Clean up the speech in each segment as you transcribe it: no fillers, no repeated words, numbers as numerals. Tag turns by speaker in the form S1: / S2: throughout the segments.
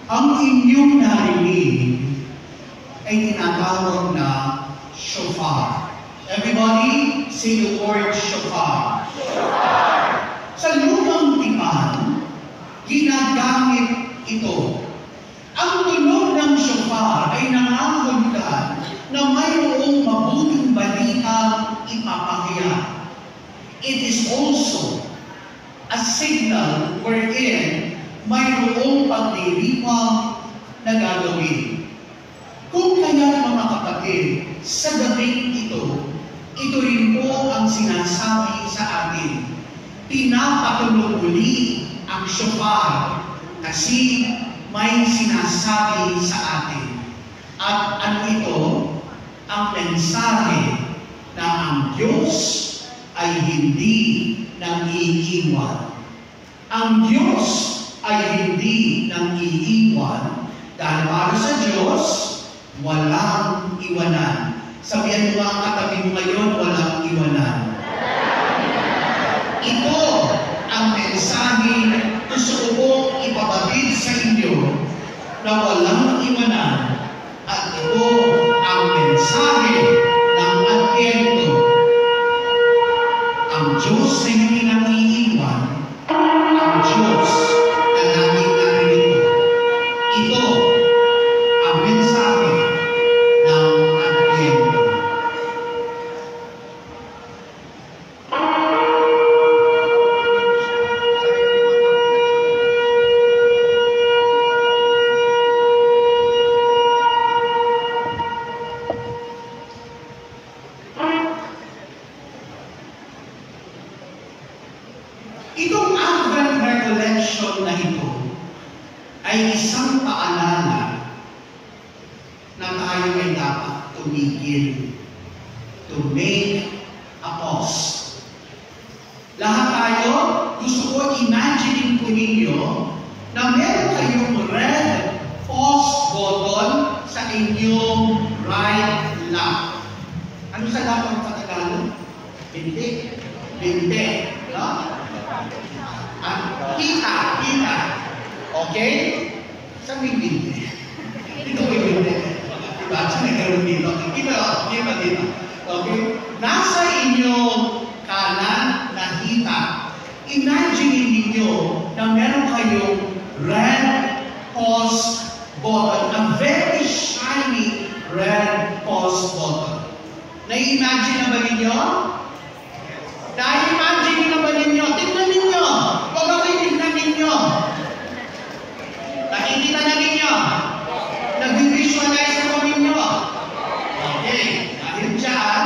S1: Ang inyong narinig ay tinatawag na shofar. Everybody, say the word shofar. Shofar. Sa lumang tipan, ginagamit ito. Ang tunog ng shofar ay nangangahulugan na mayroong mabuting balitang ipapahayag. It is also a signal wherein mayroong paglilipang na gagawin. Kung kaya mga kapatid, sa gabing ito, ito rin po ang sinasabi sa atin. Pinapatunog muli ang shofar kasi may sinasabi sa atin. At ano ito? Ang mensahe na ang Diyos ay hindi nang-iiwan. Ang Diyos ay hindi nang-iiwan dahil para sa Diyos, walang iwanan. Sabihan mo ang katabi mo ngayon, walang iwanan. Ito ang mensahe gusto ko ipabatid sa inyo na walang iwanan at ito ang mensahe ng Advento. Ang Diyos na hindi nang-iiwan, ang Diyos na laging naririto. Ito ang mensahe ng Advento. Itong Advent Recollection na ito ay isang paalala na tayo ay dapat tumigil, to make a pause. Lahat tayo, gusto ko imagine po ninyo na meron kayong red pause button sa inyong right lap. Ano sa lap ang Tagalog? Binte. Binte. No? Kita. Okay? Sa may binte. Dito may binte. Diba? Sa may gano'n dito. Kita. Okay? Nasa inyong kanan na hita. Imagine ninyo na meron kayong red pause button. A very shiny red pause button. Na-imagine na ba ninyo? Na-imagine na ba ninyo? Tignan ninyo! Huwag ako tignan ninyo! Nakikita na ninyo? Nag-visualize na ba ninyo? Okay. Dahil dyan,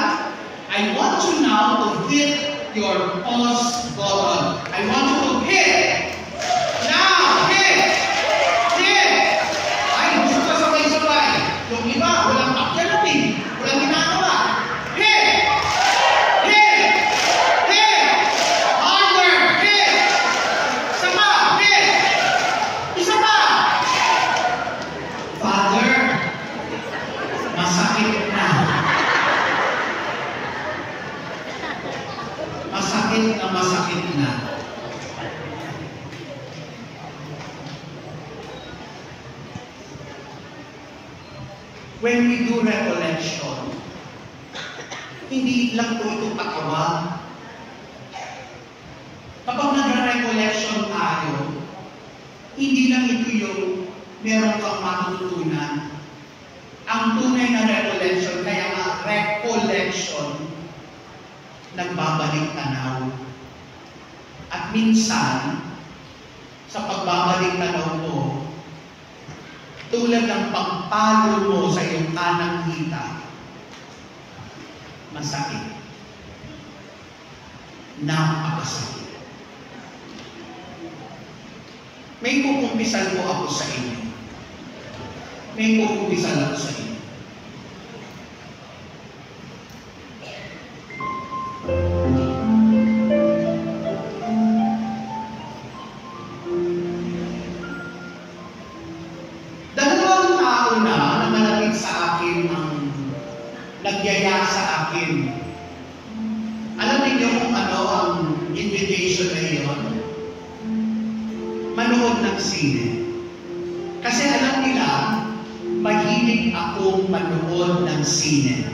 S1: I want you now to hit your pause button. I want you to hit! Now! Hit! Hit! Ay, gusto ka sabay-sabay. Yung iba, walang activity. Walang ginagawa. Hit! Masakit na. When we do recollection, hindi lang po ito patawa. Kapag nag-recollection tayo, hindi lang ito yung meron kang matutunan. Ang tunay na recollection, kaya nga recollection, nagbabalik tanaw. At minsan, sa pagbabalik tanaw mo, tulad ng pagpalo mo sa iyong kanang hita, masakit. Napakasakit. May kukumpisan po ako sa inyo. May kukumpisan ako sa inyo. Nagyaya sa akin. Alam niyo kung ano ang invitation na iyon? Manood ng sine. Kasi mahilig akong manood ng sine.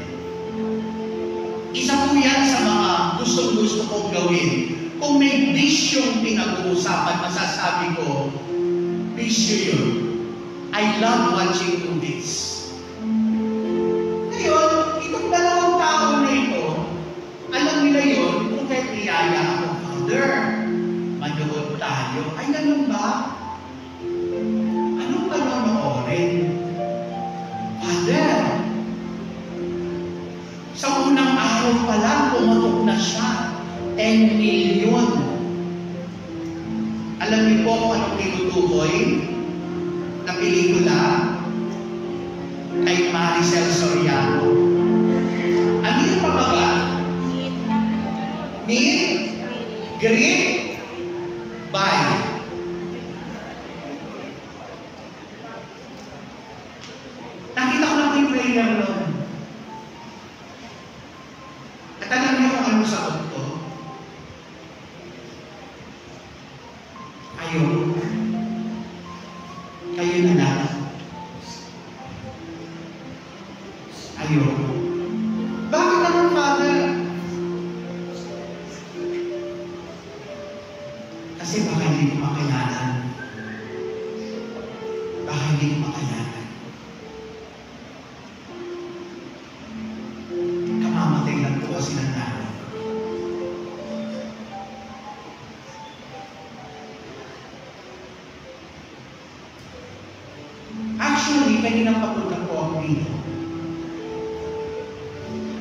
S1: Isa po yan sa mga gusto kong gawin. Kung may bisyong pinag-uusapan, masasabi ko, bisyo yun. I love watching movies. Ngayon, itong dalawang tao na ito, alam nila yun, kung kahit niyaya ako, Father, manood tayo. Ay, ganun ba? Anong panonoorin? Father, sa unang araw pa lang, pumatok na siya. 10 million. Alam niyo po kung anong tinutukoy na pelikula kay Maricel Soriano. Ano yung pababa? Meet, greet, bye. Nakita ko lang yung trailer nun. At alam niyo kung anong sagot ko? Ayun. Kayo na lang. Ayun. Bakit naman, Father? Kasi baka hindi ko makayanan. Baka hindi ko makayanan. Kamamatay lang po kasi ng nanay. Actually, kaninang papunta po ako dito.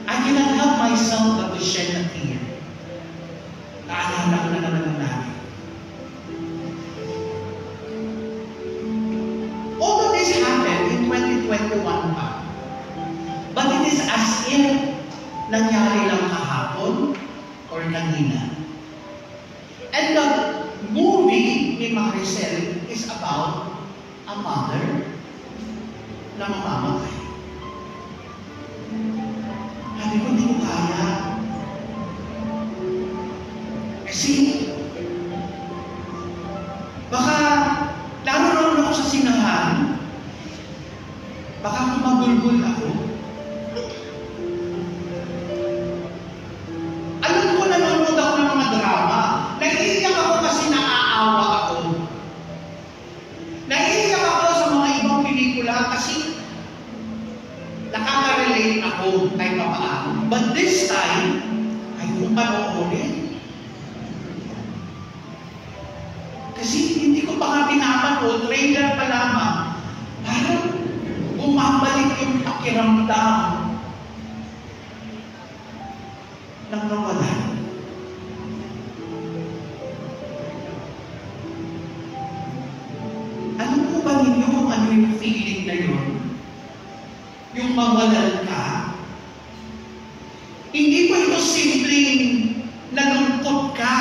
S1: I cannot help myself but to shed a tear. Naalala ko na naman ang nanay. Although this happened in 2021 pa, but it is as if nangyari lang kahapon or kanina. And the movie ni Maricel is about a mother na mamamatay. Sabi ko, hindi ko kaya. Kasi, baka, laro ako sa sinahan, baka kumabulbul ako. Alam ko, nanonood ako ng mga drama. Naiiyak ako kasi naaawa ako. Naiiyak ako sa mga ibang pelikula kasi nakaka-relate ako kahit papaano. But this time, ay kung panoorin. Kasi hindi ko pa nga pinapanood, trailer pa lamang. Parang bumabalik yung pakiramdam ng nawalan. Ano po ba ninyo kung ano yung feeling na yun? Yung mawalan ka? Hindi po ito simpleng nalungkot ka.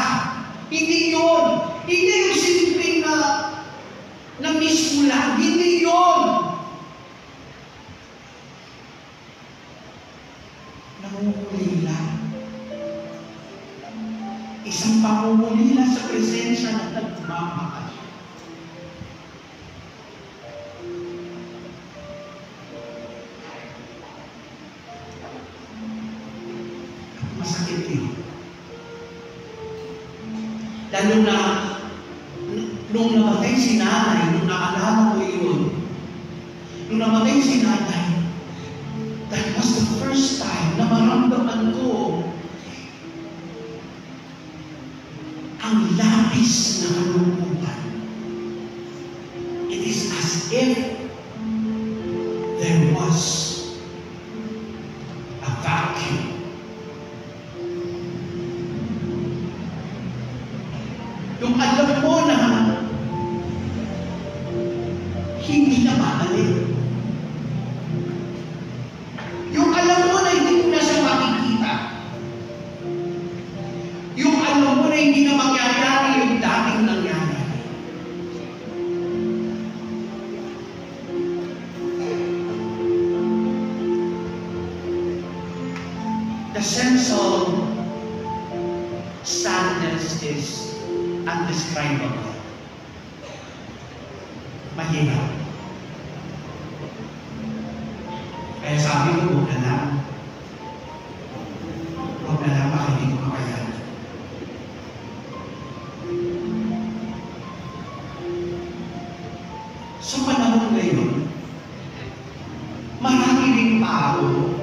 S1: Hindi yun. Hindi yung simpleng na miss mo lang. Hindi yun. Namumulila. Isang pamumulila sa presensya ng nagmamahal. Masakit yun. Lalo na nung namatay si nanay, nung naalala ko yun, nung namatay si nanay, that was the first time na maramdaman ko ang labis na kalungkutan. It is as if there was a vacuum. Yung alam mo na hindi na babalik. Yung alam mo na hindi mo na siya makikita. Yung alam mo na hindi na mangyayari yung dating nangyari. The sense of sadness is undescribable. Mahirap. sabi ko, huwag na lang. Huwag na lang, baka hindi ko makayan. Sa panahon ngayon, marami ring tao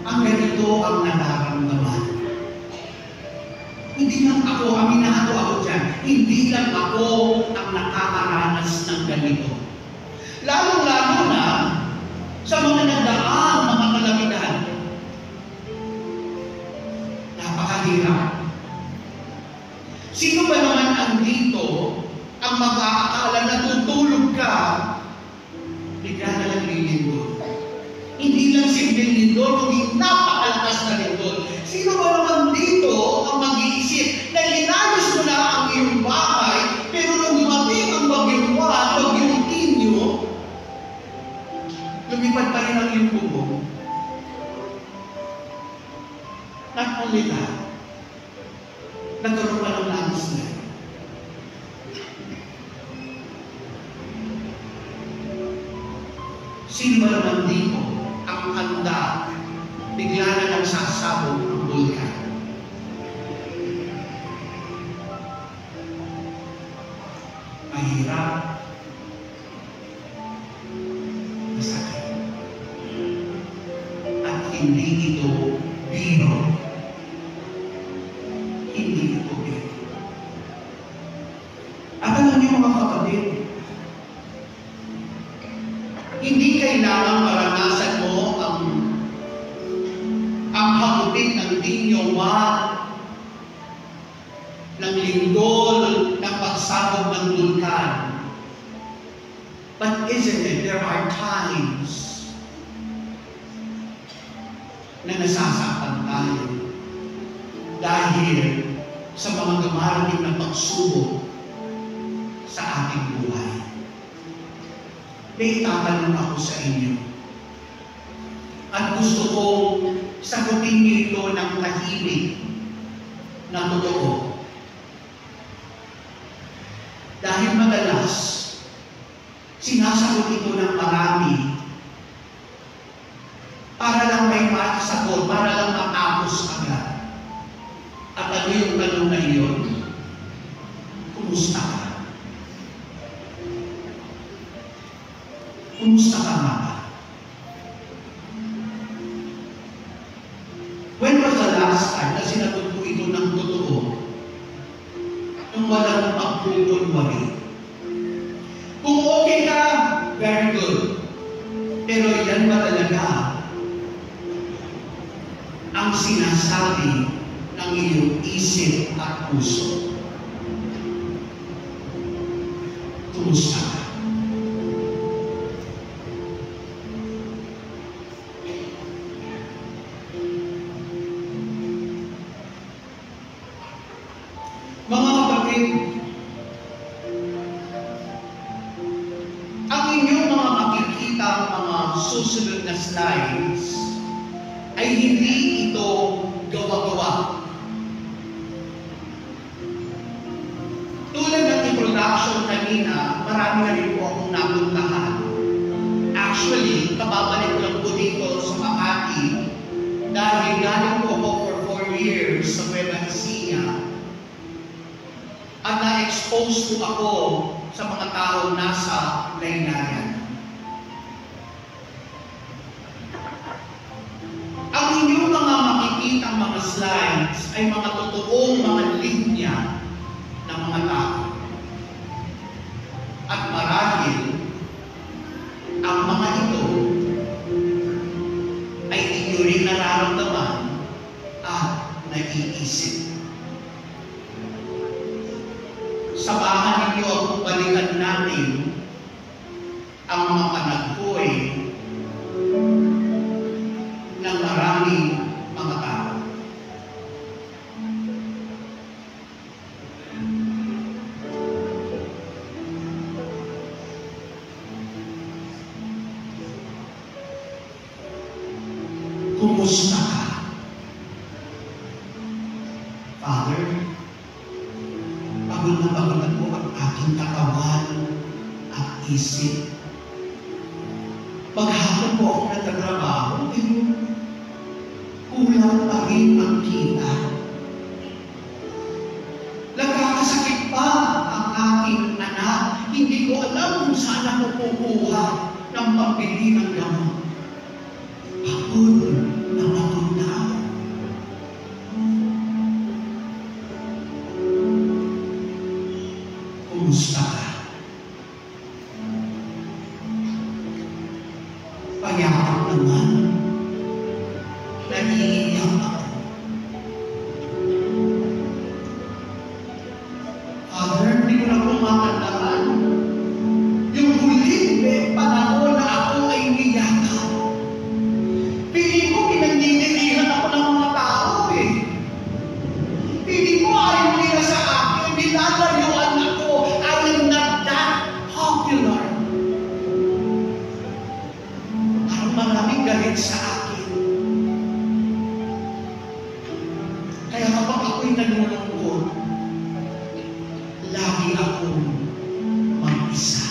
S1: ang ganito ang nararamdaman. Hindi lang ako, aminado ako dyan, hindi lang ako ang nakakaranas ng ganito. Lalo-lalo na sa mga nagdaang mga kalamidad. Napakahirap. Sino ba naman ang dito ang mag-aakala na tutulog ka, bigla na lang lilindol? Hindi lang simpleng lindol, kundi napakalakas na lindol. Sino ba naman dito ang mag-iisip na linayos mo na ang iyong bahay, pero nung dumating ang bagyong Juan, bagyong Tinyo, lumipad pa rin ang iyong bubong? Not only that, nagkaroon pa ng landslide. Sino ba naman dito ang handa bigla na lang sasabog ang bulkan? Mahirap. Masakit. At hindi ito biro. Hindi ito biro. At alam niyo mga kapatid, hindi kailangan maranasan mo ang hagupit ng Tinyo Juan, ng lindol, ng pagsabog ng bulkan. But isn't it, there are times na nasasaktan tayo dahil sa mga dumarating na pagsubok sa ating buhay. May itatanong ako sa inyo. At gusto kong sagutin niyo ito ng tahimik na totoo. Dahil madalas, sinasagot ito ng marami para lang may maisagot, para lang matapos agad. At ano yung tanong na iyon? Kumusta ka? Kumusta ka nga ba? When was the last time na sinagot ko ito ng totoo? Nung walang pagkukunwari. Kung okay ka, very good. Pero yan ba talaga ang sinasabi ng iyong isip at puso? Kumusta ka? Mga kapatid, ang inyong mga makikita mga susunod na slides ay hindi ito gawa-gawa. Tulad ng introduction kanina, marami na rin po akong napuntahan. Actually, kababalik ko lang po dito sa Makati dahil galing po ako for 4 years sa Nueva Ecija. At na-expose po ako sa mga taong nasa laylayan. Ang inyong mga makikitang mga slides ay mga totoong mga linya ng mga tao. At marahil, ang mga ito ay inyo rin nararamdaman at nag-iisip. Samahan ninyo akong balikan natin ang mga panagpoy ng maraming mga tao. Kumusta ka? Father, pagod na po ang aking katawan at isip. Maghapon po ako nagtatrabaho, pero kulang pa rin ang kita. Nagkakasakit pa ang aking anak. Hindi ko alam kung saan ako kukuha ng pambili ng gamot. Pagod na pagod na ako. Kumusta ka? Payakap naman. Naiiyak ako. Father, hindi ko na po matandaan. Yung huling panahon na ako ay niyakan. Piling ko pinagninilihan ako ng mga tao eh. Piling ko ayaw nila sa akin. Nilalayuan ako. I am not that popular. Parang maraming galit sa akin. Kaya kapag ako'y nalulungkot, lagi akong mag-isa.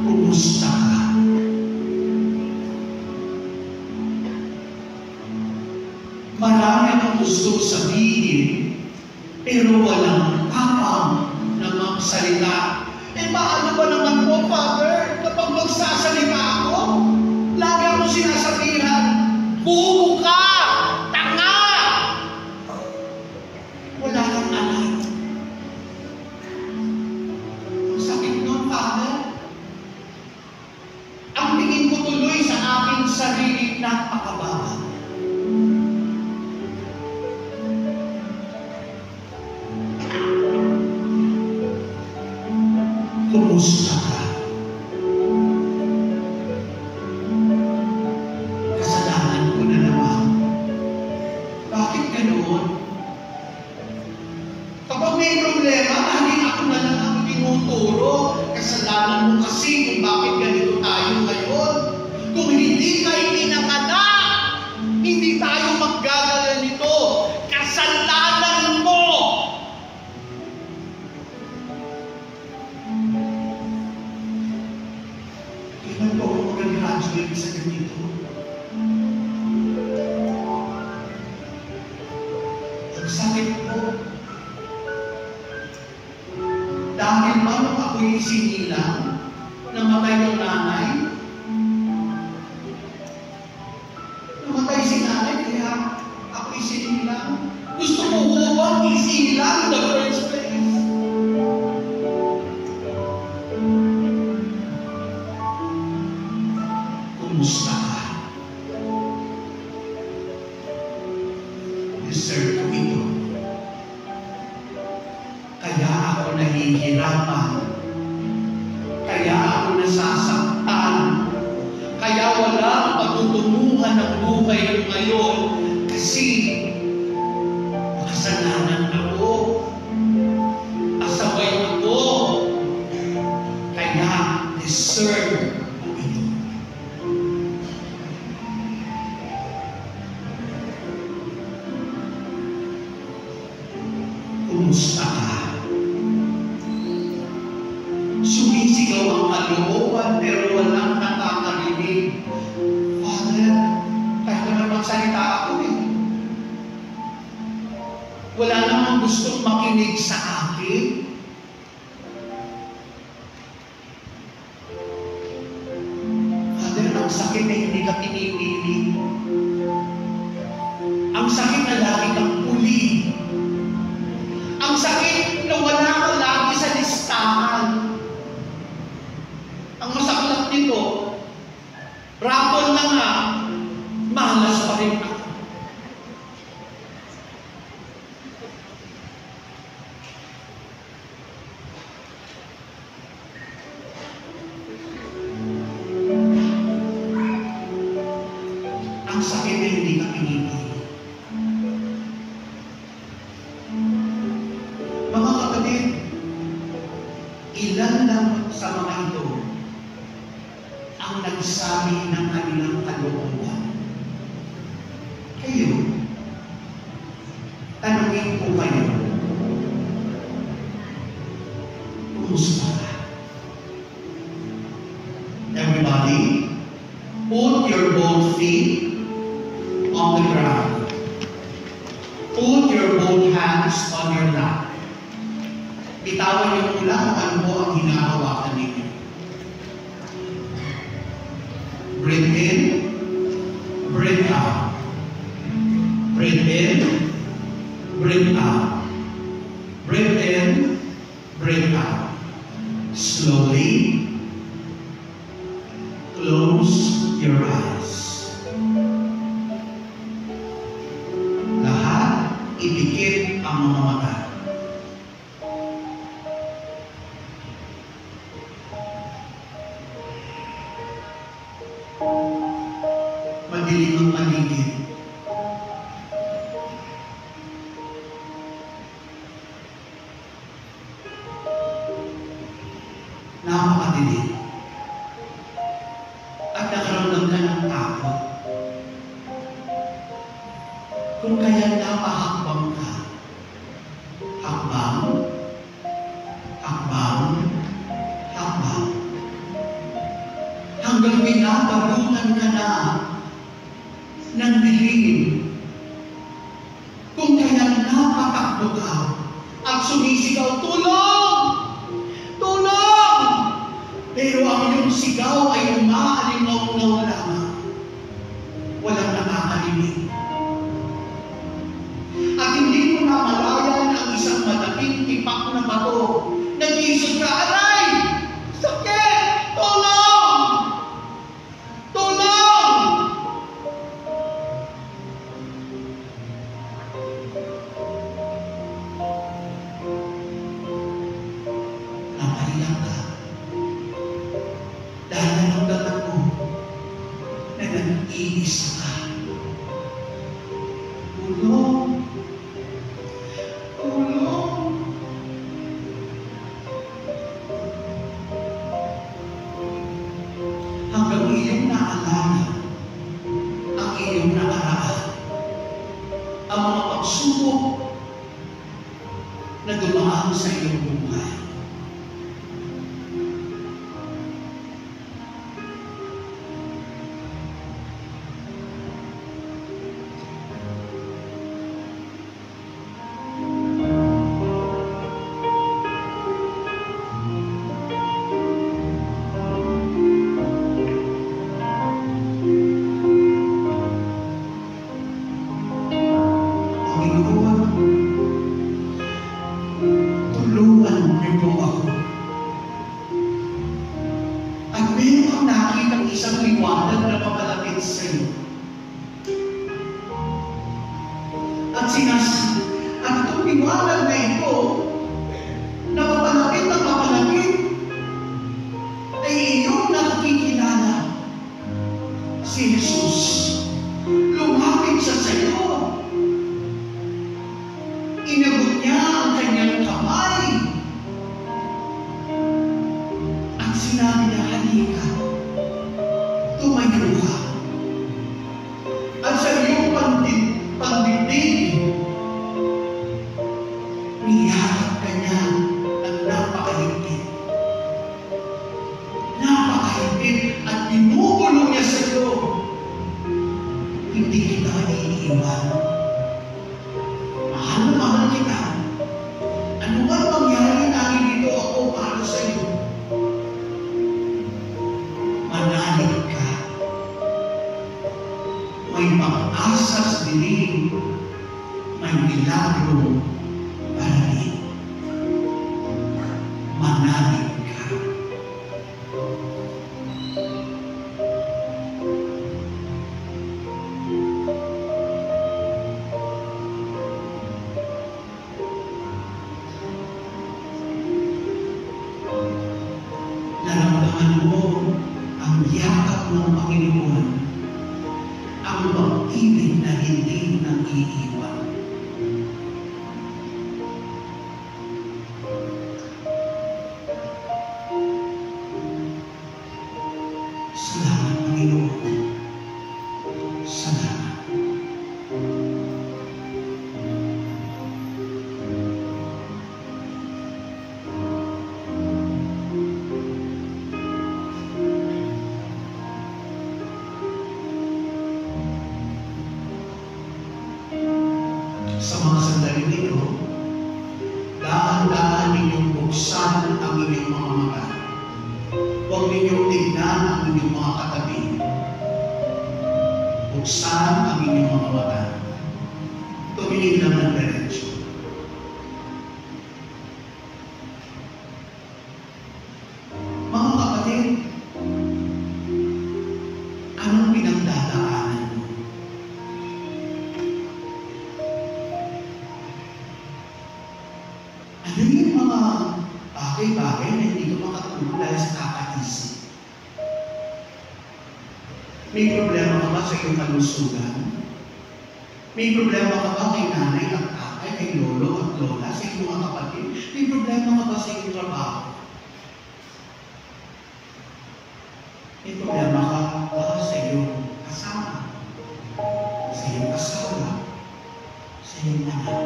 S1: Kumusta ka? Marami akong gusto sabihin, pero walang tapang na magsalita. Eh paano ba naman po, Father, kapag magsasalita ako? Lagi ako sinasabihan, buho ka! Tanga! Wala kang alam. Ang sakit nun, Father. Ang tingin ko tuloy sa aking sarili napakababa. Kumusta ka? Kasalanan ko na naman. Bakit ganoon? Kapag may problema, lagi ako na lang ang tinuturo. Kasalanan mo kasi kung bakit ganito tayo ngayon. Kung hindi ka itinanganak, hindi tayo maggagala nito. Kasalanan mo! Kailan po ako mag-graduate sa ganito? Ang sakit po. Dahil ba nung ako'y sinilang, namatay ng nanay? Namatay si nanay, kaya ako'y sinilang. Gusto ko bang isilang in the first place? Kumusta ka? Deserve ko ito. Kaya ako nahihirapan. Kaya ako nasasaktan. Kaya wala ang pagtutunguhan ng buhay ko ngayon. Kasi makasalanan ako. Asaway ako. Kaya deserve ko ito. Kumusta ka? Sumisigaw ang kalooban pero walang nakakarinig. Father, kahit naman magsalita ako eh. Wala namang gustong makinig sa akin. Father, ang sakit na hindi ka pinipili. Ang sakit na lagi kang puli. Ang sakit na wala ka lagi sa listahan. Ang masakit nito, rapon na nga, malas pa rin ako. Ang sakit na hindi ka pinipili. Mga kapatid, ilan lang sa mga ito ang nagsabi ng kanilang kalooban. Kayo, tanungin ko kayo, Kumusta ka? Everybody, put your both feet on the ground. Put your both hands on your lap. Bitawan niyo mula kung ano po ang hinahawakan ninyo. Breathe in, breathe out. Breathe in, breathe out. Breathe in, breathe out. Slowly, close your eyes. Lahat, idikit ang mga mata. Madilim ang paligid. Napakadilim. At nakaramdam ka ng takot. Kung kaya napahakbang ka, hakbang, hakbang, hakbang, hanggang pinapagutan ka na ng dilim. Kung kaya napatakbo ka at sumisigaw, tulong! Tulong! Pero ang iyong sigaw ay umaalingaw-ngaw lamang. Walang nakakarinig. At hindi mo namalayan ang isang malaking tipak na bato. Nag-iisip ka, aray! Sakit! Tulong! Tulong! Napaiyak ka. Dahil naramdaman mo na nag-iisa ka. Tulong! Tulong! Hanggang iyong naalala ang iyong nakaraan, ang mga pagsubok na dumaan sa iyong buhay. Panginoon, tulungan niyo po ako. At meron kang nakitang isang liwanag na papalapit sa iyo. At itong liwanag na ito, na papalapit na papalapit, ay iyong nakikilala. Si Jesus, lumapit siya sa iyo. Inabot niya ang kanyang kamay. At sinabi niya, halika, tumayo ka. At sa iyong pagdibdig, niyakap ka niya ng napakahigpit. Napakahigpit at binubulong niya sa iyo. Hindi kita iiwan. Mahal na mahal kita. Ano ba mangyari namin dito ako para sa iyo? Manalig ka. May pag-asa sa dilim. May milagro para din. Manalig ka. Naramdaman mo ang yakap ng Panginoon, ang pag-ibig na hindi nang iiwan. Salamat, Panginoon. Salamat. Sa mga sandaling ito, dahan-dahan ninyong buksan ang inyong mga mata. Huwag ninyong tignan ang inyong mga katabi. Buksan ang inyong mga mata. Tumingin lang ng diretsyo. Mga kapatid, anong pinagdadaanan mo? Ano yung mga bagay-bagay na hindi ko makatulog dahil sa kakaisip? May problema ka ba sa iyong kalusugan? May problema ka ba kay nanay at tatay, kay lolo at lola, sa iyong mga kapatid? May problema ka ba sa iyong trabaho? May problema ka ba sa iyong kasama? Sa iyong asawa? Sa iyong anak?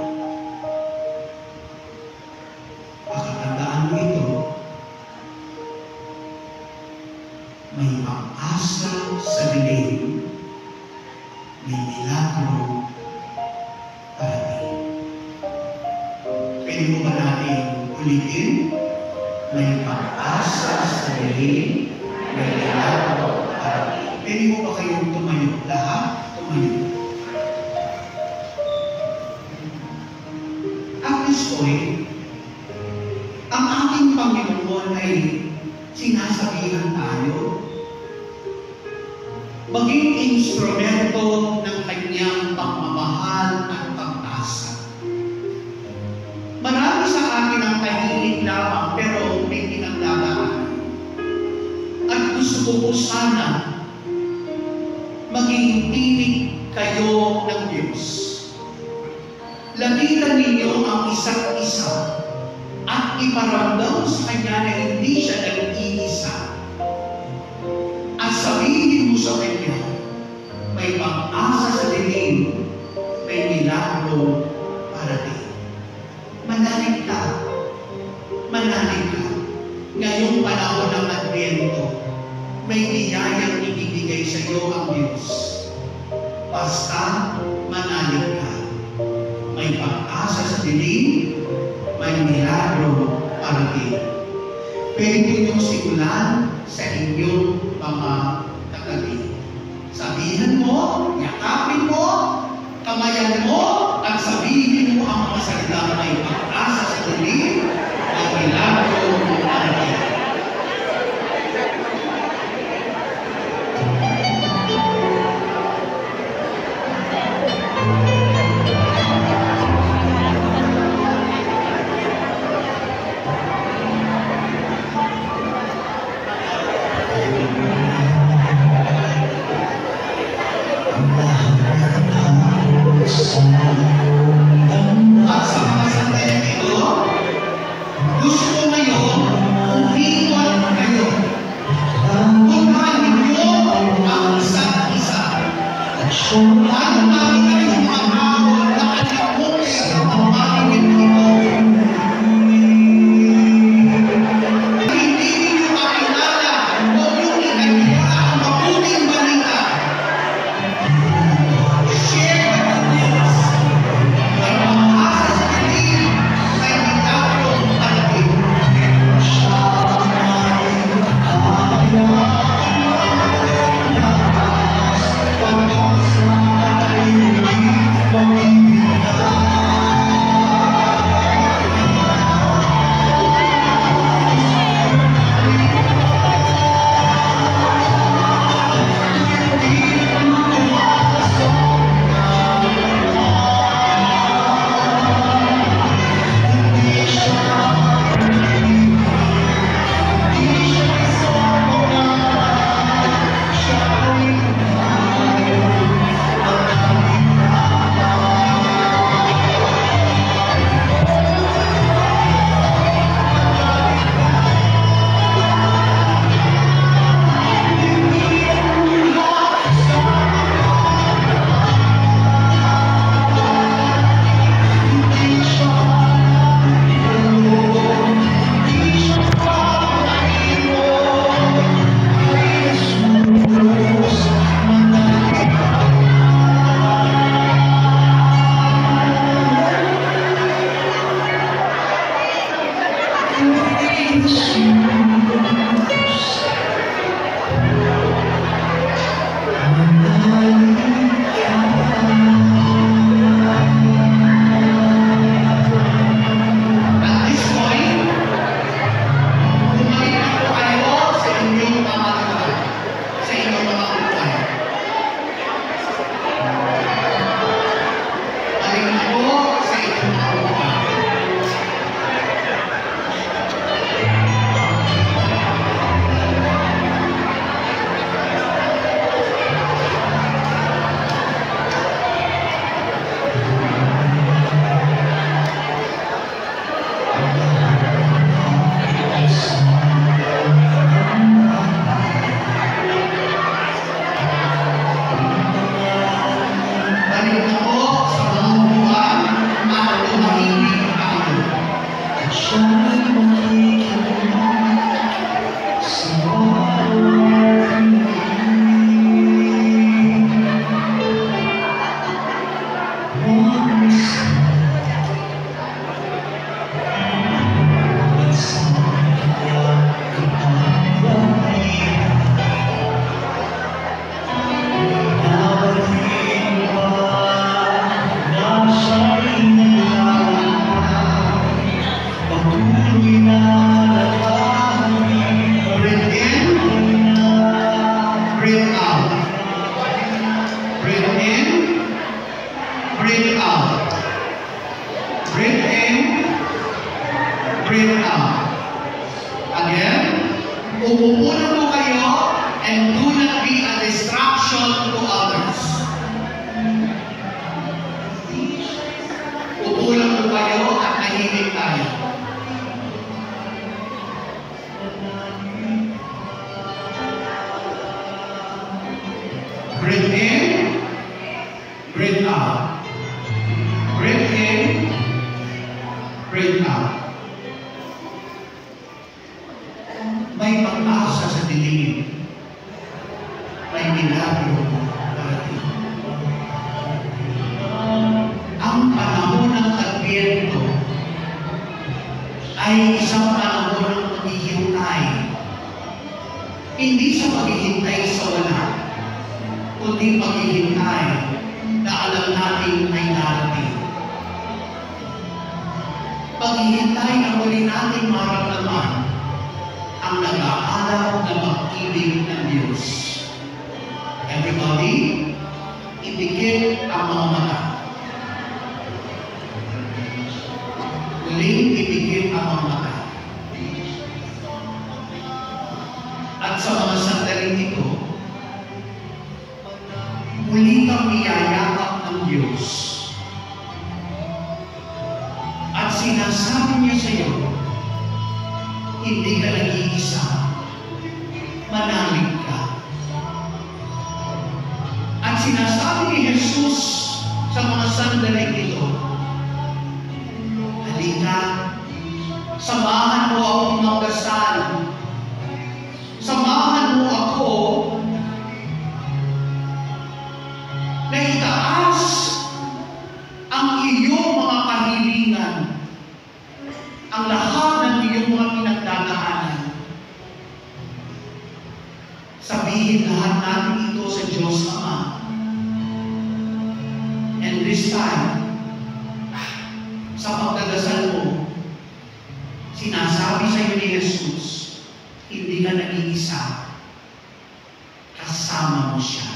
S1: Pakatandaan mo ito, may pag-asa sa dilim, may milagro parating. Pwede mo ba natin ulitin? May pag-asa sa dilim, may milagro parating. Pwede mo ba kayong tumayo? Lahat tumayo. At this point, ang ating Panginoon ay sinasabihan tayo maging instrumento ng kanyang pagmamahal at pag-asa. Marami sa atin ang tahimik lamang pero may pinagdadaanan. At gusto ko po sana maging tinig kayo ng Diyos. Lapitan ninyo ang isa't isa at iparamdam sa Kanya na hindi siya nag-iisa. At sabihin mo sa Kanya, may pag-asa sa dilim, may milagro parating. Manalig ka. Manalig ka. Ngayong panahon ng Advento, may biyayang ibibigay sa iyo ang Diyos. Basta manalig ka. May pag-asa sa dilim, may milagro parating. Pwede niyong simulan sa inyong mga katabi. Sabihin mo, yakapin mo, kamayan mo, at sabihin mo ang mga salita na may pag-asa sa dilim, may milagro parating. Umuuna po kayo and do not be a distraction to others. Umuuna po kayo at nahimik tayo. Breathe in, breathe out. Breathe in, breathe out. May pag-asa sa dilim. May milagro darating. Ang panahon ng Adbyento ay isang panahon ng paghihintay. Hindi sa paghihintay sa wala, kundi paghihintay na alam natin ay darating. Paghihintay na muli natin maramdaman ang nag-aalab na pag-ibig ng Diyos. Everybody, ipikit ang mga mata. Muling ipikit ang mga mata. At sa mga sandaling ito, muli kang niyayakap ng Diyos. At sinasabi niya sa iyo, hindi ka nag-iisa, manalig ka. At sinasabi ni Jesus sa mga sandaling ito, halika, samahan mo akong magdasal. Samahan mo ako na itaas ang iyong mga kahilingan, ang lahat ng iyong mga pinagdadaanan. Sabihin lahat natin ito sa Diyos Ama. And this time, sa pagdadasal mo, sinasabi sa iyo ni Jesus, hindi ka nag-iisa, kasama mo siya.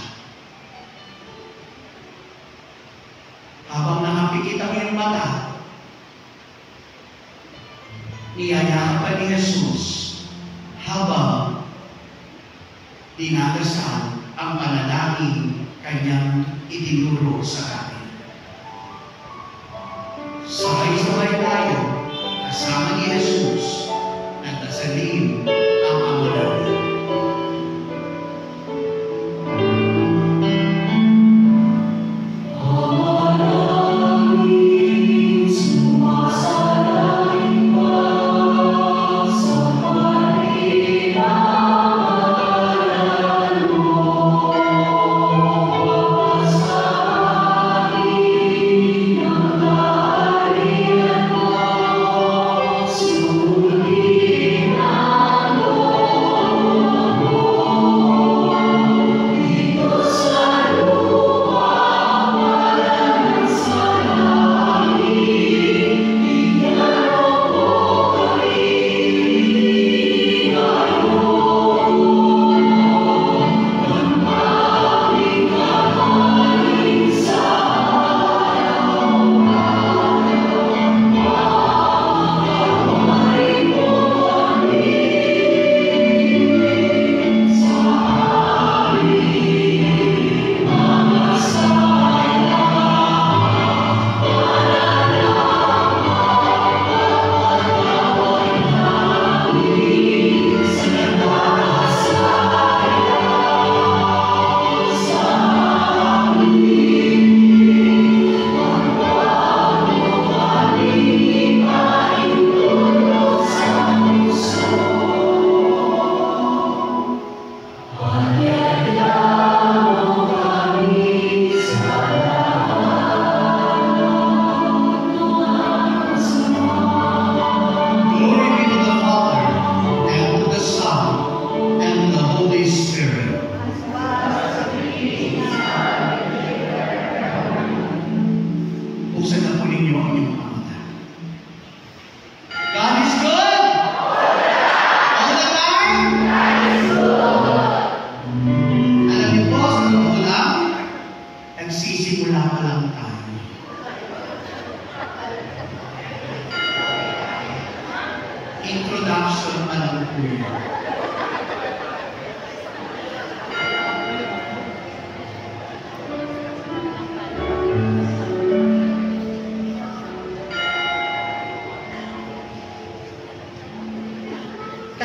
S1: Habang nakapikit ang iyong mata, niyayakap ni Jesus habang dinadasal ang panalangin kanyang itinuro sa atin. Sabay-sabay tayo kasama ni Jesus nagdasalin ang Ama namin. Introduction pa lang po yun.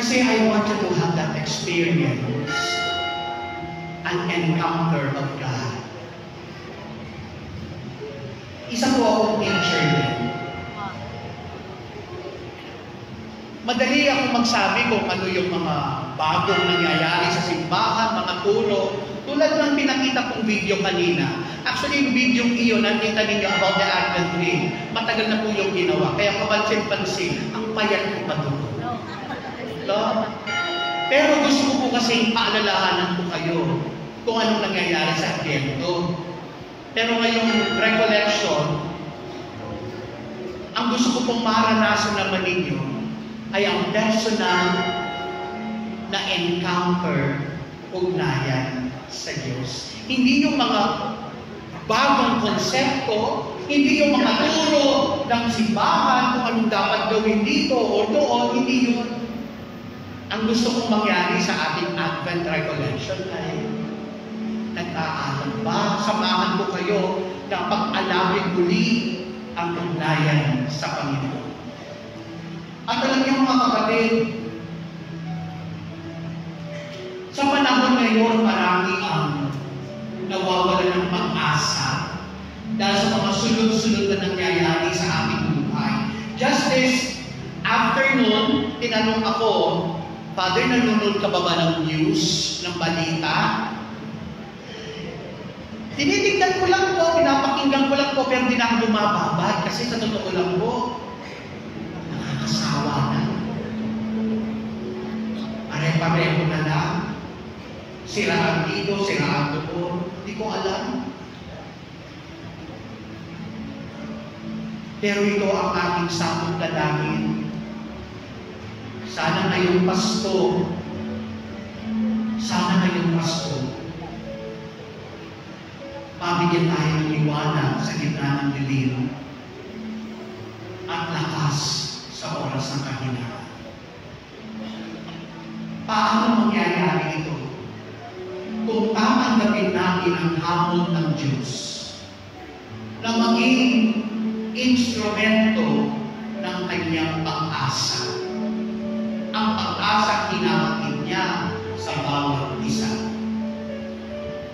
S1: Kasi I want you to have that experience, an encounter of God. Isa po akong teacher din. Madali ako magsabi kung ano yung mga bagong nangyayari sa simbahan, mga turo. Tulad ng pinakita kong video kanina. Actually, yung video iyon, nakita ninyo about the Advent Tree. Matagal na po yung ginawa. Kaya kapansin-pansin, ang payat ko pa doon. No? Pero gusto ko po kasing paalalahanan ko kayo kung anong nangyayari sa Advento. Pero ngayong recollection, ang gusto ko pong maranasan naman ninyo ay ang personal na encounter, ugnayan sa Diyos. Hindi yung mga bagong konsepto, hindi yung mga turo ng simbahan kung anong dapat gawin dito o doon, hindi yun. Ang gusto kong mangyari sa ating Advent recollection ay nag-aalam ba? Samahan ko kayo na pag-alawin muli ang ugnayan sa Panginoon. At alam niyo mga kapatid, sa panahon ngayon marami ang nawawala ng pag-asa dahil sa mga sunod-sunod na nangyayari sa ating buhay. Just this afternoon, tinanong ako, Father, nanonood ka ba ng news, ng balita? Tinitignan ko lang po, pinapakinggan ko lang po, pero hindi na ako bumababad kasi sa totoo lang po, nakakasawa na. Pare-pareho na lang. Siraan dito, siraan doon. Hindi ko alam. Pero ito ang aking sakot dalangin. Sana ngayong Pasko, mabigyan tayo ng liwanag sa gitna ng dilim at lakas sa oras ng kahinaan. Paano mangyayari ito? Kung tatanggapin natin ang hamon ng Diyos na maging instrumento ng kanyang pag-asa. Ang pag-asa hinahatid niya sa bawat isa.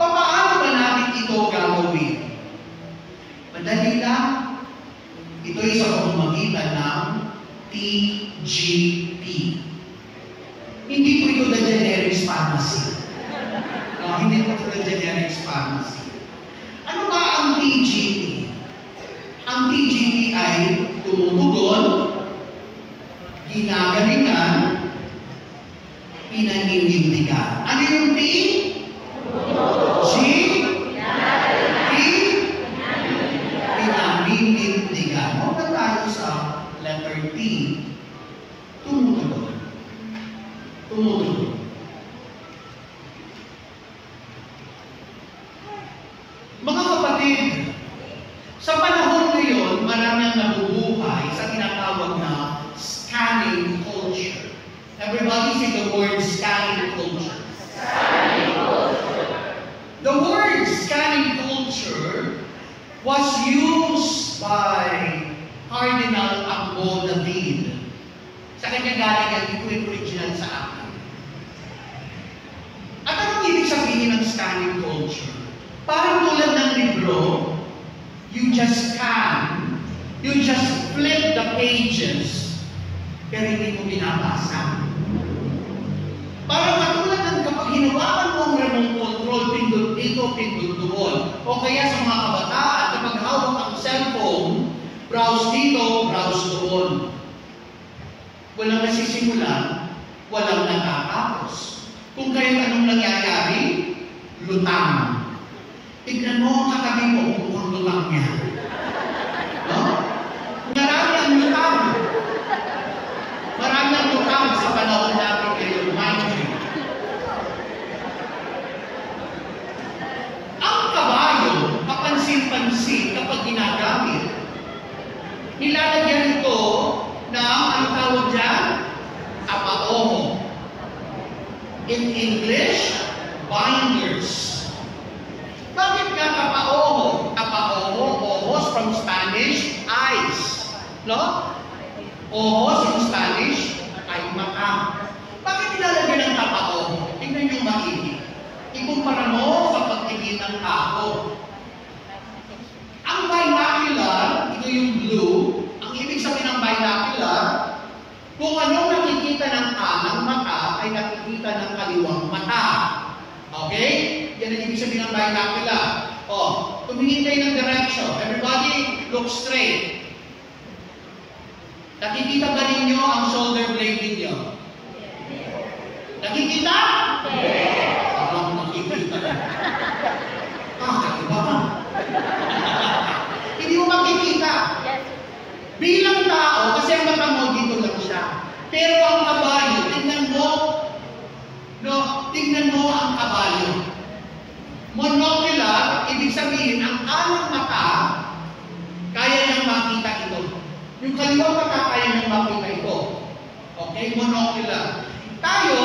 S1: Paano ba natin ito gagawin? Madali lang. Ito ay sa pamamagitan ng TGP. Hindi po ito the generic pharmacy. No, hindi po ito the generic pharmacy. Ano ba ang TGP? Ang TGP ay tumutugon, ginagalingan, pinaninindigan. Ano yung T? G? P? Pinaninindigan. Huwag na tayo sa letter T. Tumutugon. Tumutugon. Mga kapatid, sa panahon ngayon, marami ang nabubuhay sa tinatawag na scanning culture. Everybody say the word scanning culture. Scanning culture. The word scanning culture was used by Cardinal Agbo David. Sa kanya galing ang ito yung original sa akin. At anong ibig sabihin ng scanning culture? Parang tulad ng libro, you just scan, you just flip the pages, pero hindi mo binabasa. Parang katulad ng kapag hinawakan mo ang remote control, pindot dito, pindot doon. O kaya sa mga kabataan, kapag hawak ang cellphone, browse dito, browse doon. Walang nasisimulan, walang natatapos. Kung kayo anong nangyayari, lutang. Tignan mo ang katabi mo kung mukhang lutang niya. No? Marami ang lutang. Marami ang lutang sa panahon natin ngayon, mind you. Ang kabayo, kapansin-pansin kapag ginagamit, nilalagyan ito ng, ang tawag dyan, apaoho. In English, binders. Bakit nga kapaoho? Kapaoho, ojos from Spanish, eyes. No? Ojos in Spanish ay mata. yung maigi. Ikumpara mo sa pagtingin ng tao. Ang binocular, ito yung blue, ang ibig sabihin ng binocular, kung anong nakikita ng kanang mata ay nakikita ng kaliwang mata. Okay? Yan ang ibig sabihin ng binocular. Oh, tumingin kayo ng direction. Everybody, look straight. Nakikita ba ninyo ang shoulder blade ninyo? Nakikita? Parang nakikita. Kakaiba ka. Hindi mo makikita. Bilang tao, kasi ang mata mo dito lang siya. Pero ang kabayo, tingnan mo, no, tingnan mo ang kabayo. Monocular, ibig sabihin, ang kanang mata, kaya niyang makita ito. Yung kaliwang mata, kaya niyang makita ito. Okay, monocular. Tayo,